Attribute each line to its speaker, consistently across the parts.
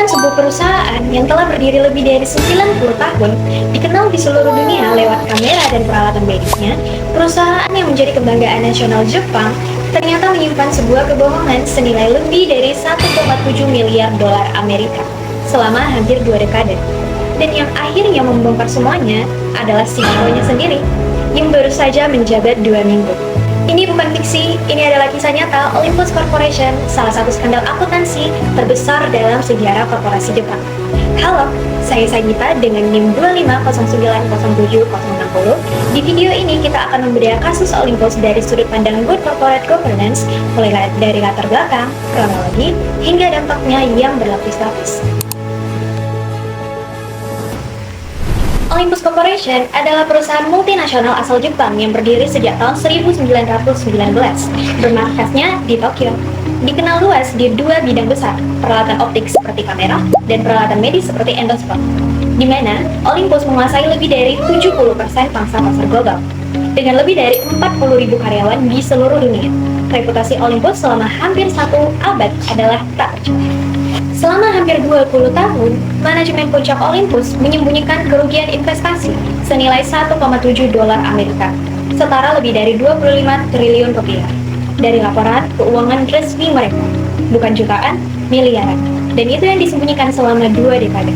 Speaker 1: sebuah perusahaan yang telah berdiri lebih dari 90 tahun, dikenal di seluruh dunia lewat kamera dan peralatan medisnya, perusahaan yang menjadi kebanggaan nasional Jepang ternyata menyimpan sebuah kebohongan senilai lebih dari 1,7 miliar dolar Amerika selama hampir 2 dekade. Dan yang akhirnya membongkar semuanya adalah CEO-nya sendiri, yang baru saja menjabat 2 minggu. Ini bukan fiksi, ini adalah kisah nyata Olympus Corporation, salah satu skandal akuntansi terbesar dalam sejarah korporasi Jepang. Halo, saya Sagita dengan NIM 250907060. Di video ini kita akan membedah kasus Olympus dari sudut pandang good corporate governance, mulai dari latar belakang, kronologi, hingga dampaknya yang berlapis-lapis. Olympus Corporation adalah perusahaan multinasional asal Jepang yang berdiri sejak tahun 1919, bermarkasnya di Tokyo. Dikenal luas di dua bidang besar, peralatan optik seperti kamera dan peralatan medis seperti endoskop, di mana Olympus menguasai lebih dari 70% pangsa pasar global. Dengan lebih dari 40.000 karyawan di seluruh dunia, reputasi Olympus selama hampir 1 abad adalah tak tercela. Selama hampir 20 tahun, manajemen puncak Olympus menyembunyikan kerugian investasi senilai 1,7 dolar Amerika, setara lebih dari 25 triliun rupiah, dari laporan keuangan resmi mereka, bukan jutaan, miliaran, dan itu yang disembunyikan selama 2 dekade.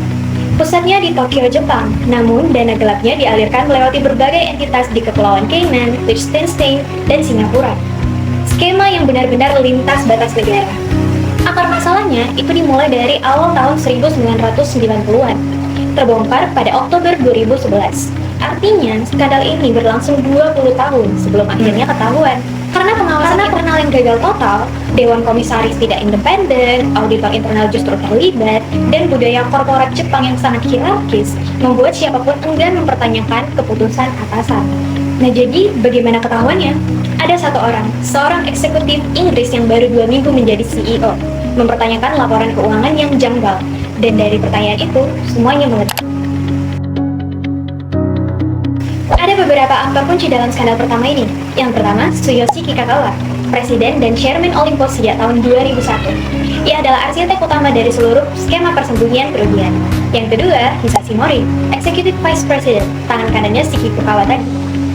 Speaker 1: Pusatnya di Tokyo, Jepang, namun dana gelapnya dialirkan melewati berbagai entitas di Kepulauan Cayman, Liechtenstein, dan Singapura. Skema yang benar-benar lintas batas negara. Akar masalahnya itu dimulai dari awal tahun 1990-an, terbongkar pada Oktober 2011. Artinya, skandal ini berlangsung 20 tahun sebelum akhirnya ketahuan. Karena pengawasan internal yang gagal total, Dewan Komisaris tidak independen, auditor internal justru terlibat, dan budaya korporat Jepang yang sangat hierarkis membuat siapapun enggan mempertanyakan keputusan atasan. Nah, jadi bagaimana ketahuannya? Ada satu orang, seorang eksekutif Inggris yang baru 2 minggu menjadi CEO, mempertanyakan laporan keuangan yang janggal, dan dari pertanyaan itu, semuanya meledak. Ada beberapa aktor kunci dalam skandal pertama ini. Yang pertama, Tsuyoshi Kikagawa, presiden dan chairman Olympus sejak tahun 2001. Ia adalah arsitek utama dari seluruh skema persembunyian kerugian. Yang kedua, Hisashi Mori, executive vice president, tangan kanannya si Kikukawa tadi.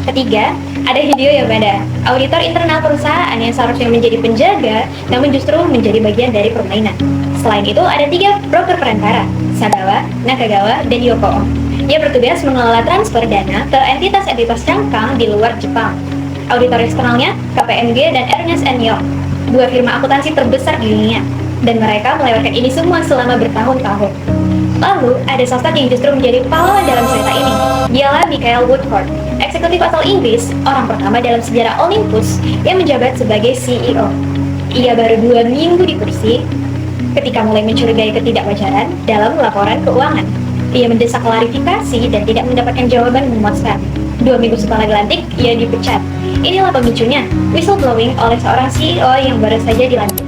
Speaker 1: Ketiga, ada Hideo Yamada, auditor internal perusahaan yang seharusnya menjadi penjaga, namun justru menjadi bagian dari permainan. Selain itu, ada 3 broker perantara, Sagawa, Nakagawa, dan Yoko Ono. Ia bertugas mengelola transfer dana ke entitas-entitas cangkang di luar Jepang. Auditor eksternalnya, KPMG dan Ernst & Young, 2 firma akuntansi terbesar di dunia. Dan mereka melewatkan ini semua selama bertahun-tahun. Lalu, ada sosok yang justru menjadi pahlawan dalam cerita ini. Dialah Michael Woodford, eksekutif asal Inggris, orang pertama dalam sejarah Olympus yang menjabat sebagai CEO. Ia baru 2 minggu di kursi ketika mulai mencurigai ketidakwajaran dalam laporan keuangan. Ia mendesak klarifikasi dan tidak mendapatkan jawaban memuaskan. 2 minggu setelah dilantik, ia dipecat. Inilah pemicunya, whistleblowing oleh seorang CEO yang baru saja dilantik.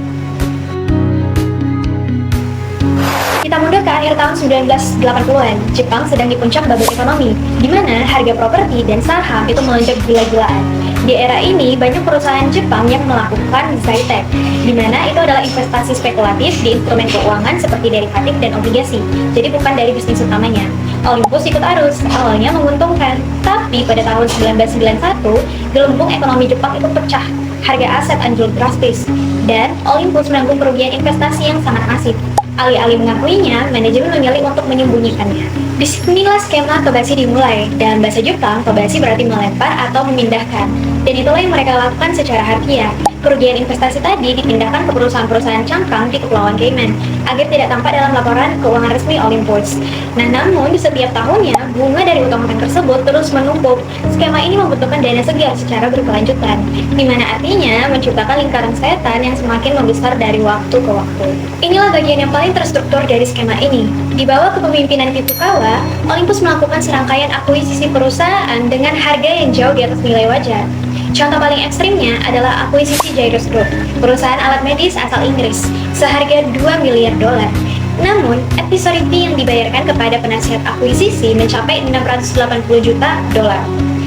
Speaker 1: Kita mundur ke akhir tahun 1980-an, Jepang sedang di puncak bubble ekonomi, di mana harga properti dan saham itu melonjak gila-gilaan. Di era ini, banyak perusahaan Jepang yang melakukan zaitech, di mana itu adalah investasi spekulatif di instrumen keuangan seperti derivatif dan obligasi, jadi bukan dari bisnis utamanya. Olympus ikut arus, awalnya menguntungkan, tapi pada tahun 1991, gelembung ekonomi Jepang itu pecah, harga aset anjlok drastis, dan Olympus menanggung kerugian investasi yang sangat masif. Alih-alih mengakuinya, manajemen memilih untuk menyembunyikannya. Disinilah skema kobashi dimulai. Dalam bahasa Jepang, kobashi berarti melempar atau memindahkan. Dan itulah yang mereka lakukan secara harfiah. Kerugian investasi tadi dipindahkan ke perusahaan-perusahaan cangkang di Kepulauan Cayman agar tidak tampak dalam laporan keuangan resmi Olympus. Nah, namun di setiap tahunnya, bunga dari utang-utang tersebut terus menumpuk. Skema ini membutuhkan dana segar secara berkelanjutan, di mana artinya menciptakan lingkaran setan yang semakin membesar dari waktu ke waktu. Inilah bagian yang paling terstruktur dari skema ini. Di bawah kepemimpinan Kikukawa, Olympus melakukan serangkaian akuisisi perusahaan dengan harga yang jauh di atas nilai wajar. Contoh paling ekstrimnya adalah akuisisi Jairus Group, perusahaan alat medis asal Inggris, seharga 2 miliar dolar. Namun, advisory fee yang dibayarkan kepada penasihat akuisisi mencapai 680 juta dolar,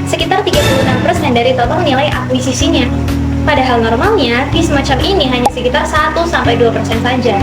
Speaker 1: sekitar 36% dari total nilai akuisisinya. Padahal normalnya, fee semacam ini hanya sekitar 1-2% saja.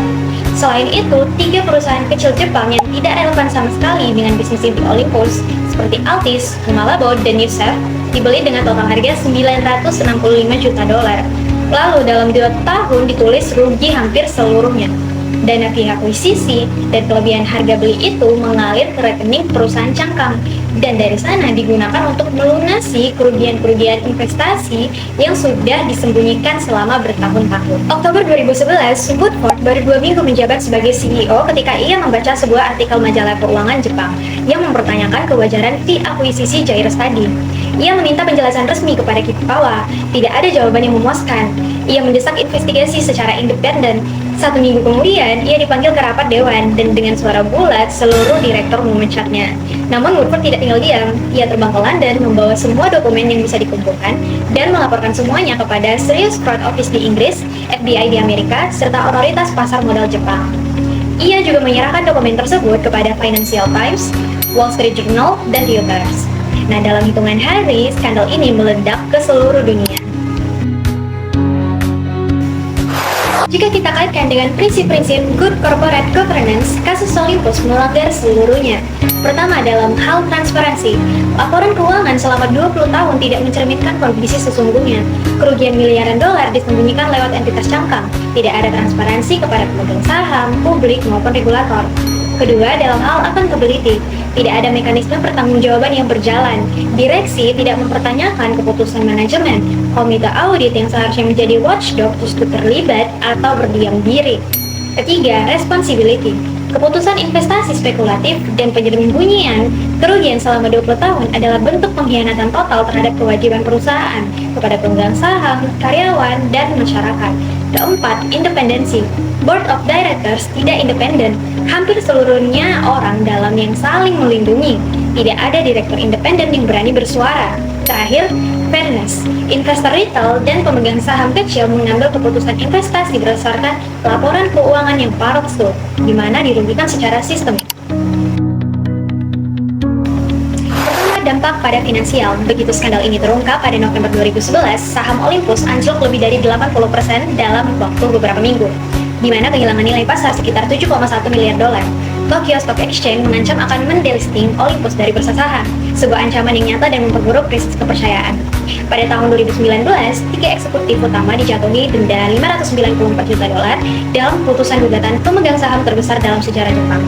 Speaker 1: Selain itu, 3 perusahaan kecil Jepang yang tidak relevan sama sekali dengan bisnis inti Olympus, seperti Altis, Humalabo, dan Yusef, dibeli dengan total harga 965 juta dolar. Lalu dalam 2 tahun ditulis rugi hampir seluruhnya. Dana pihak akuisisi dan kelebihan harga beli itu mengalir ke rekening perusahaan cangkang dan dari sana digunakan untuk melunasi kerugian-kerugian investasi yang sudah disembunyikan selama bertahun-tahun. Oktober 2011, Woodford baru 2 minggu menjabat sebagai CEO ketika ia membaca sebuah artikel majalah keuangan Jepang yang mempertanyakan kewajaran fee akuisisi Jairus tadi. Ia meminta penjelasan resmi kepada Kikukawa. Tidak ada jawaban yang memuaskan. Ia mendesak investigasi secara independen. 1 minggu kemudian, ia dipanggil ke rapat dewan dan dengan suara bulat seluruh direktur memecatnya. Namun Woodford tidak tinggal diam. Ia terbang ke London membawa semua dokumen yang bisa dikumpulkan dan melaporkan semuanya kepada Serious Fraud Office di Inggris, FBI di Amerika, serta otoritas pasar modal Jepang. Ia juga menyerahkan dokumen tersebut kepada Financial Times, Wall Street Journal, dan Reuters. Nah, dalam hitungan hari, skandal ini meledak ke seluruh dunia. Jika kita kaitkan dengan prinsip-prinsip good corporate governance, kasus Olympus melanggar seluruhnya. Pertama, dalam hal transparansi, laporan keuangan selama 20 tahun tidak mencerminkan kondisi sesungguhnya. Kerugian miliaran dolar disembunyikan lewat entitas cangkang. Tidak ada transparansi kepada pemegang saham, publik, maupun regulator. Kedua, dalam hal accountability, tidak ada mekanisme pertanggungjawaban yang berjalan. Direksi tidak mempertanyakan keputusan manajemen. Komite audit yang seharusnya menjadi watchdog justru terlibat atau berdiam diri. Ketiga, responsibility. Keputusan investasi spekulatif dan penyembunyian kerugian selama 20 tahun adalah bentuk pengkhianatan total terhadap kewajiban perusahaan kepada pemegang saham, karyawan, dan masyarakat. Keempat, independensi. Board of Directors tidak independen. Hampir seluruhnya orang dalam yang saling melindungi. Tidak ada direktur independen yang berani bersuara. Terakhir, fairness. Investor retail dan pemegang saham kecil mengambil keputusan investasi berdasarkan laporan keuangan yang palsu, di mana dirugikan secara sistemik. Pertama, dampak pada finansial. Begitu skandal ini terungkap pada November 2011, saham Olympus anjlok lebih dari 80% dalam waktu beberapa minggu, di mana kehilangan nilai pasar sekitar 7,1 miliar dolar. Tokyo Stock Exchange mengancam akan mendelisting Olympus dari bursa saham, sebuah ancaman yang nyata dan memperburuk krisis kepercayaan. Pada tahun 2019, 3 eksekutif utama dijatuhi denda 594 juta dolar dalam putusan gugatan pemegang saham terbesar dalam sejarah Jepang.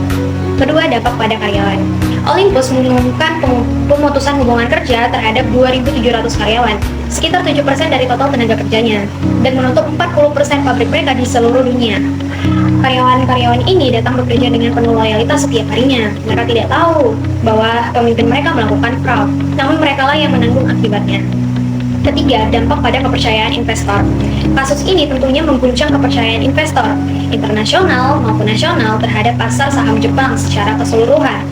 Speaker 1: Kedua, dampak pada karyawan. Olympus mengumumkan pemutusan hubungan kerja terhadap 2.700 karyawan, sekitar 7% dari total tenaga kerjanya, dan menutup 40% pabrik mereka di seluruh dunia. Karyawan-karyawan ini datang bekerja dengan penuh loyalitas setiap harinya. Mereka tidak tahu bahwa pemimpin mereka melakukan fraud, namun merekalah yang menanggung akibatnya. Ketiga, dampak pada kepercayaan investor. Kasus ini tentunya mengguncang kepercayaan investor, internasional maupun nasional terhadap pasar saham Jepang secara keseluruhan.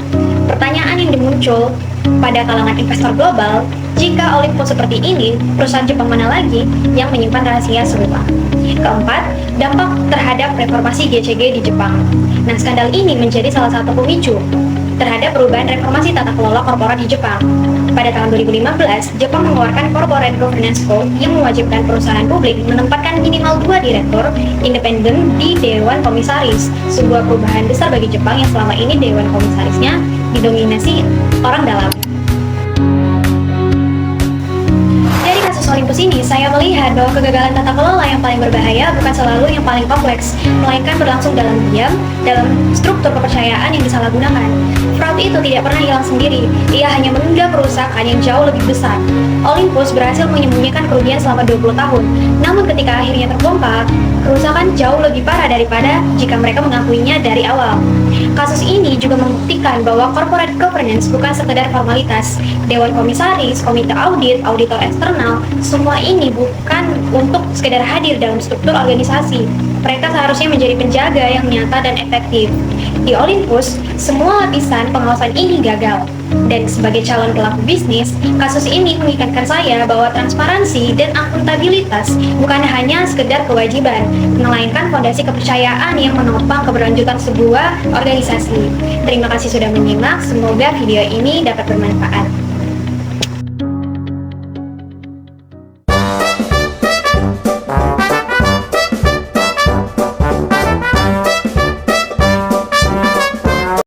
Speaker 1: Pertanyaan yang muncul pada kalangan investor global, jika Olympus seperti ini, perusahaan Jepang mana lagi yang menyimpan rahasia serupa? Keempat, dampak terhadap reformasi GCG di Jepang. Nah, skandal ini menjadi salah satu pemicu terhadap perubahan reformasi tata kelola korporat di Jepang. Pada tahun 2015, Jepang mengeluarkan Corporate Governance Code yang mewajibkan perusahaan publik menempatkan minimal 2 direktur independen di Dewan Komisaris, sebuah perubahan besar bagi Jepang yang selama ini Dewan Komisarisnya didominasi orang dalam. Olympus ini, saya melihat bahwa kegagalan tata kelola yang paling berbahaya bukan selalu yang paling kompleks, melainkan berlangsung dalam diam, dalam struktur kepercayaan yang disalahgunakan. Fraud itu tidak pernah hilang sendiri, ia hanya menunda kerusakan yang jauh lebih besar. Olympus berhasil menyembunyikan kerugian selama 20 tahun, namun ketika akhirnya terbongkar, kerusakan jauh lebih parah daripada jika mereka mengakuinya dari awal. Kasus ini juga membuktikan bahwa corporate governance bukan sekedar formalitas. Dewan Komisaris, Komite Audit, Auditor Eksternal, semua ini bukan untuk sekedar hadir dalam struktur organisasi. Mereka seharusnya menjadi penjaga yang nyata dan efektif. Di Olympus, semua lapisan pengawasan ini gagal. Dan sebagai calon pelaku bisnis, kasus ini mengingatkan saya bahwa transparansi dan akuntabilitas bukan hanya sekedar kewajiban, melainkan fondasi kepercayaan yang menopang keberlanjutan sebuah organisasi. Terima kasih sudah menyimak, semoga video ini dapat bermanfaat.